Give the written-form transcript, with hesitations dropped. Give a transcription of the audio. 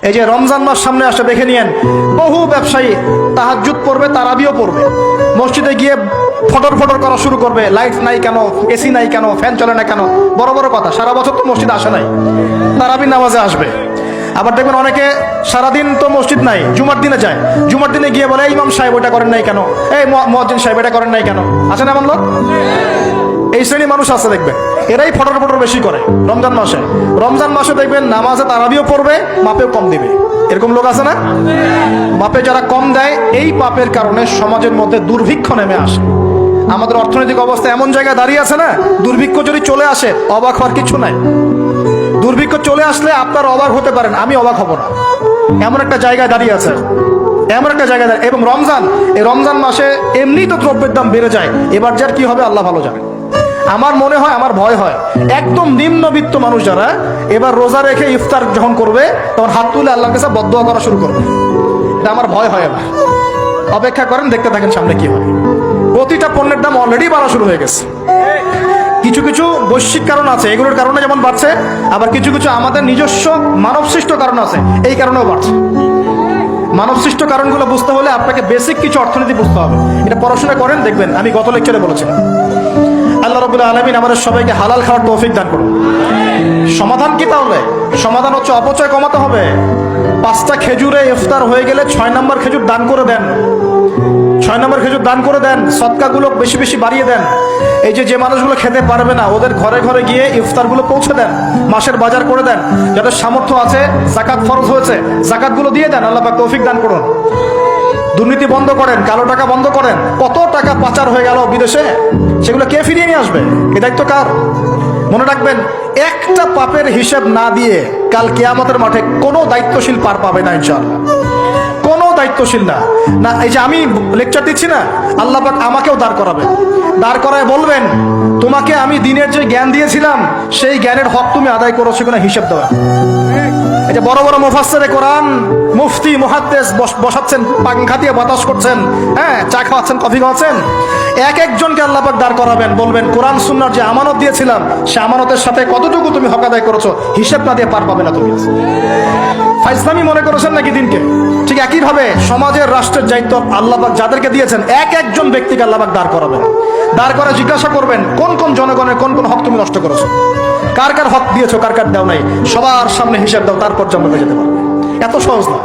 এই যে রমজান মাস সামনে আসে, দেখে নিয়েন বহু ব্যবসায়ী তাহাজ্জুদ পড়বে, তারাবিও পড়বে, মসজিদে গিয়ে ফটর ফটর করা শুরু করবে, লাইট নাই কেন, এসি নাই কেন, ফ্যান চলে না কেন, বড় বড় কথা। সারা বছর তো মসজিদে আসে নাই, তারাবির নামাজে আসবে। আবার দেখবেন অনেকে সারাদিন তো মসজিদ নাই, জুমার দিনে যায়, জুমার দিনে গিয়ে বলে এই ইমাম সাহেব ওটা করেন নাই কেন, এই মুয়াজ্জিন সাহেব এটা করেন নাই কেন। আছে না এমন লোক? এই শ্রেণীর মানুষ আছে দেখবেন, এরাই ফটর ফটর বেশি করে রমজান মাসে। রমজান মাসে দেখবেন নামাজে তারাবিও পড়বে, মাপেও কম দিবে। এরকম লোক আছে না? মাপে যারা কম দেয়, এই পাপের কারণে সমাজের মধ্যে দুর্ভিক্ষ নেমে আসে। আমাদের অর্থনৈতিক অবস্থা এমন জায়গায় দাঁড়িয়ে আছে না, দুর্ভিক্ষ যদি চলে আসে অবাক হওয়ার কিছু নাই। দুর্ভিক্ষ চলে আসলে আপনার অবাক হতে পারেন, আমি অবাক হব না। এমন একটা জায়গায় দাঁড়িয়ে আছে, এমন একটা জায়গায় দাঁড়িয়ে। এবং রমজান, এই রমজান মাসে এমনি তো দ্রব্যের দাম বেড়ে যায়, এবার যার কি হবে আল্লাহ ভালো জানে। আমার মনে হয়, আমার ভয় হয়, একদম নিম্নবিত্ত মানুষ যারা এবার রোজা রেখে ইফতার যখন করবে তখন হাত তুলে আল্লাহর কাছে বদদোয়া করা শুরু করবে। এটা আমার ভয় হয়। এবার অপেক্ষা করেন, দেখতে থাকেন সামনে কি হয়। প্রতিটা পণ্যের দাম অলরেডি বাড়া শুরু হয়ে গেছে। কিছু কিছু বৈশ্বিক কারণ আছে, এগুলোর কারণে যেমন বাড়ছে, আবার কিছু কিছু আমাদের নিজস্ব মানবসৃষ্ট কারণ আছে, এই কারণেও বাড়ছে। মানবসৃষ্ট কারণগুলো বুঝতে হলে আপনাকে বেসিক কিছু অর্থনীতি বুঝতে হবে। এটা পড়াশোনা করেন, দেখবেন আমি গত লেকচারে বলেছিলাম। আল্লাহ রাব্বুল আলামিন আমাদের সবাইকে হালাল খাওয়ার তৌফিক দান করুন। সমাধান কি তাহলে? সমাধান হচ্ছে অপচয় কমাতে হবে। 5টা খেজুরে ইফতার হয়ে গেলে 6 নম্বর খেজুর দান করে দেন। 6 নম্বর খেজুর দান করে দেন, সদকাগুলো বেশি বেশি বাড়িয়ে দেন। এই যে মানুষগুলো খেতে পারবে না, ওদের ঘরে ঘরে গিয়ে ইফতারগুলো পৌঁছে দেন, মাসের বাজার করে দেন। যাদের সামর্থ্য আছে, যাকাত ফরজ হয়েছে, যাকাতগুলো দিয়ে দেন। আল্লাহ পাক তৌফিক দান করুন। দুর্নীতি বন্ধ করেন, কালো টাকা বন্ধ করেন। কত টাকা পাচার হয়ে গেল বিদেশে, সেগুলো কে ফিরিয়ে নিয়ে আসবে? এ দায়িত্ব কার? মনে রাখবেন, একটা পাপের হিসাব না দিয়ে কাল কিয়ামতের মাঠে কোনো দায়িত্বশীল পার পাবে না ইনশাআল্লাহ। কোনো দায়িত্বশীল না। না, এই যে আমি লেকচার দিচ্ছি না, আল্লাহ পাক আমাকেও দাঁড় করাবেন। দাঁড় করায় বলবেন, তোমাকে আমি দিনের যে জ্ঞান দিয়েছিলাম সেই জ্ঞানের হক তুমি আদায় করেছো কিনা হিসাব দেওয়া। এই যে বড় বড় মুফাসসিরে কোরআন, মুফতি, মুহাদ্দিস বসাচ্ছেন, পাংখা দিয়ে বাতাস করছেন, হ্যাঁ, চা খাওয়াচ্ছেন, কফি খাওয়াচ্ছেন। এক একজনকে আল্লাহ পাক দাঁড় করাবেন, বলবেন কোরআন সুন্নাহর যে আমানত দিয়েছিলাম সে আমানতের সাথে কতটুকু তুমি হক আদায় করেছো, হিসাব না দিয়ে পার পাবে না তুমি। ফাইজলামি মনে করেছেন নাকি দিনকে? ঠিক একইভাবে সমাজের, রাষ্ট্রের দায়িত্ব আল্লাহ পাক যাদেরকে দিয়েছেন, এক একজন ব্যক্তিকে আল্লাহ পাক দাঁড় করাবেন। দাঁড় করে জিজ্ঞাসা করবেন, কোন কোন জনগণের কোন কোন হক তুমি নষ্ট করেছো, কার কার হক দিয়েছো, কার কার দাও নাই, সবার সামনে হিসাব দাও, তারপর জান্নাতে যেতে পারবে। এত সহজ না।